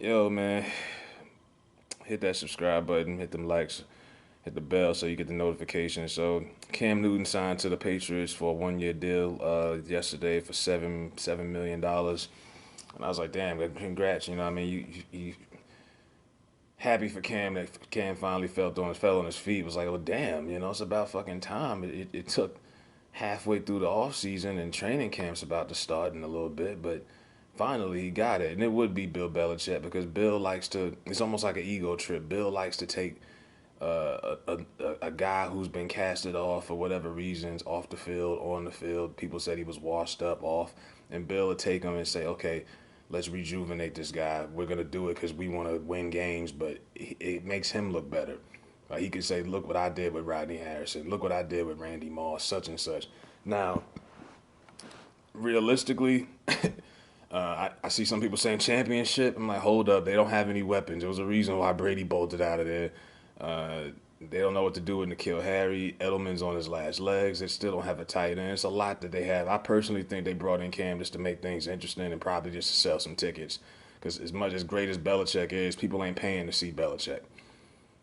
Yo, man, hit that subscribe button, hit them likes, hit the bell so you get the notifications. So Cam Newton signed to the Patriots for a 1 year deal yesterday for $7 million, and I was like, damn, congrats. You know, what I mean, you happy for Cam that Cam finally fell on his feet. It was like, oh damn, it's about fucking time. It took halfway through the off season and training camp's about to start in a little bit, but finally he got it. And it would be Bill Belichick because Bill likes to. It's almost like an ego trip. Bill likes to take a guy who's been casted off for whatever reasons, off the field, on the field. People said he was washed up, off, and Bill would take him and say, okay, let's rejuvenate this guy. We're gonna do it because we want to win games, but it makes him look better. He could say, look what I did with Rodney Harrison. Look what I did with Randy Moss, such and such. Now, realistically, I see some people saying championship. I'm like, hold up, they don't have any weapons. There was a reason why Brady bolted out of there. Uh, they don't know what to do with N'Keal Harry. Edelman's on his last legs. They still don't have a tight end. It's a lot that they have. I personally think they brought in Cam just to make things interesting and probably just to sell some tickets. Because as much as great as Belichick is, people ain't paying to see Belichick.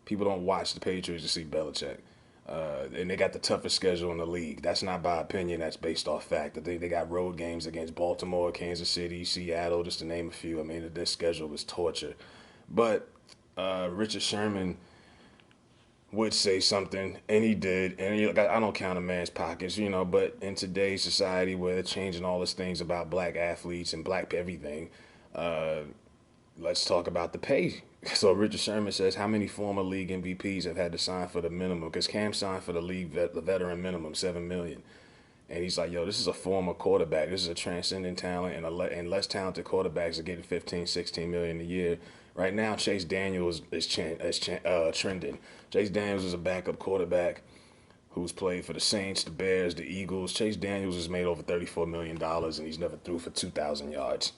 People don't watch the Patriots to see Belichick. And they got the toughest schedule in the league. That's not by opinion. That's based off fact. I think they got road games against Baltimore, Kansas City, Seattle, just to name a few. I mean, their schedule is torture. But Richard Sherman would say something, and he did. And I don't count a man's pockets, but in today's society where they're changing all these things about black athletes and black everything, uh, let's talk about the pay. So Richard Sherman says how many former league MVPs have had to sign for the minimum? Because Cam signed for the veteran minimum, 7 million, and he's like, yo, this is a former quarterback. This is a transcendent talent, and less talented quarterbacks are getting 15, 16 million a year. Right now, Chase Daniels is trending. Chase Daniels is a backup quarterback who's played for the Saints, the Bears, the Eagles. Chase Daniels has made over $34 million, and he's never threw for 2,000 yards.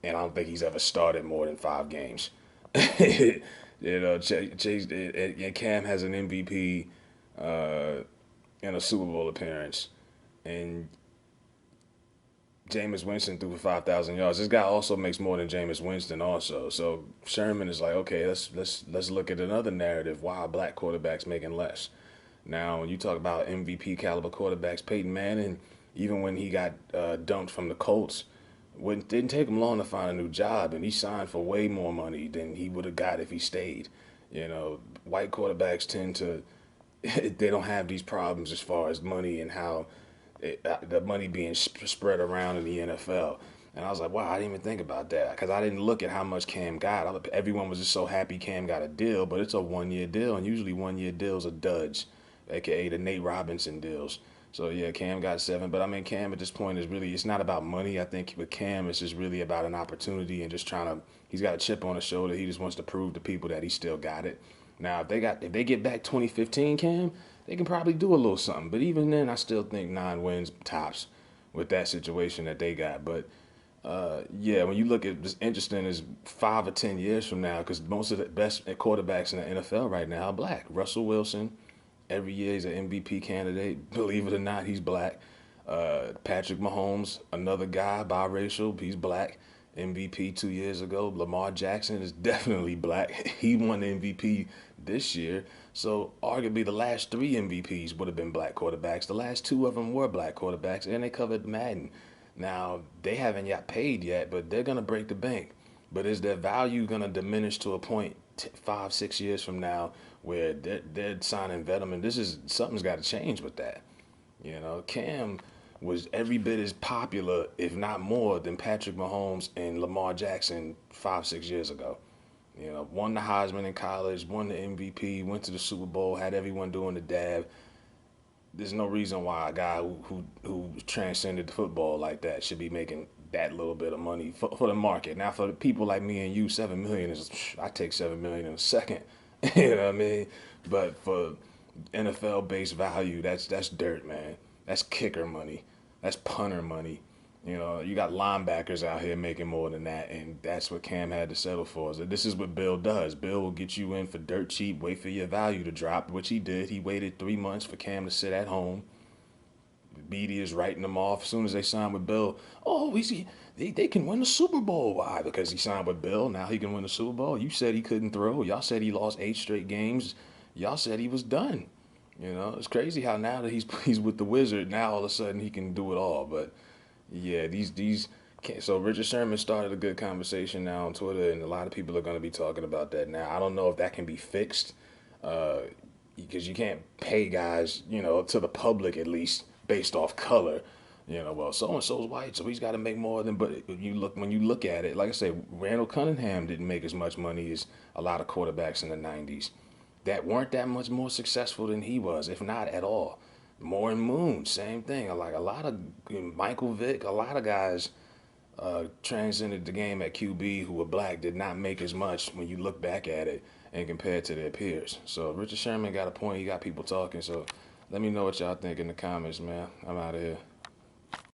And I don't think he's ever started more than 5 games. Chase and Cam has an MVP uh, and a Super Bowl appearance, and Jameis Winston threw for 5,000 yards. This guy also makes more than Jameis Winston, also. So Sherman is like, okay, let's look at another narrative. Why are black quarterbacks making less? Now, when you talk about MVP caliber quarterbacks, Peyton Manning, even when he got dumped from the Colts, didn't take him long to find a new job, and he signed for way more money than he would have got if he stayed. White quarterbacks tend to they don't have these problems as far as money and how the money being spread around in the NFL. And I was like, wow, I didn't even think about that because I didn't look at how much Cam got. Everyone was just so happy Cam got a deal, but it's a 1 year deal, and usually 1 year deals are duds, aka the Nate Robinson deals. So yeah, Cam got 7, but I mean Cam at this point is really it's not about money. I think with Cam it's just really about an opportunity and just trying to. He's got a chip on his shoulder. He just wants to prove to people that he still got it. Now if they get back 2015 Cam, they can probably do a little something. But even then, I still think 9 wins tops with that situation that they got. But yeah, when you look at what's interesting is 5 or 10 years from now, because most of the best quarterbacks in the NFL right now are black. Russell Wilson, every year he's an MVP candidate. Believe it or not, he's black. Patrick Mahomes, another guy, biracial, he's black. MVP 2 years ago. Lamar Jackson is definitely black. He won the MVP this year. So arguably the last 3 MVPs would have been black quarterbacks. The last 2 of them were black quarterbacks, and they covered Madden. Now they haven't got paid yet, but they're gonna break the bank. But is their value gonna diminish to a point 5, 6 years from now where they're signing veteran? This is something's got to change with that. Cam was every bit as popular, if not more, than Patrick Mahomes and Lamar Jackson 5, 6 years ago. Won the Heisman in college, won the MVP, went to the Super Bowl, had everyone doing the dab. There's no reason why a guy who transcended football like that should be making that little bit of money for the market. Now, for the people like me and you, 7 million is I take 7 million in a second. You know what I mean? But for NFL based value, that's dirt, man. That's kicker money. That's punter money. You got linebackers out here making more than that, and that's what Cam had to settle for. So this is what Bill does. Bill will get you in for dirt cheap, wait for your value to drop, which he did. He waited 3 months for Cam to sit at home. media is writing him off as soon as they sign with Bill. Oh, they can win the Super Bowl. Why? Because he signed with Bill. Now he can win the Super Bowl. You said he couldn't throw. Y'all said he lost 8 straight games. Y'all said he was done. You know, it's crazy how now that he's with the Wizard, now all of a sudden he can do it all. But yeah, these can't. So Richard Sherman started a good conversation now on Twitter, and a lot of people are going to be talking about that now. I don't know if that can be fixed, uh, because you can't pay guys, to the public at least based off color. Well, so and so's white, so he's got to make more than. But when you look at it, like I said, Randall Cunningham didn't make as much money as a lot of quarterbacks in the '90s that weren't that much more successful than he was, if not at all. Moore and Moon, same thing. Like a lot of Michael Vick, a lot of guys transcended the game at QB who were black did not make as much when you look back at it and compare to their peers. So Richard Sherman got a point. He got people talking. So let me know what y'all think in the comments, man. I'm out of here.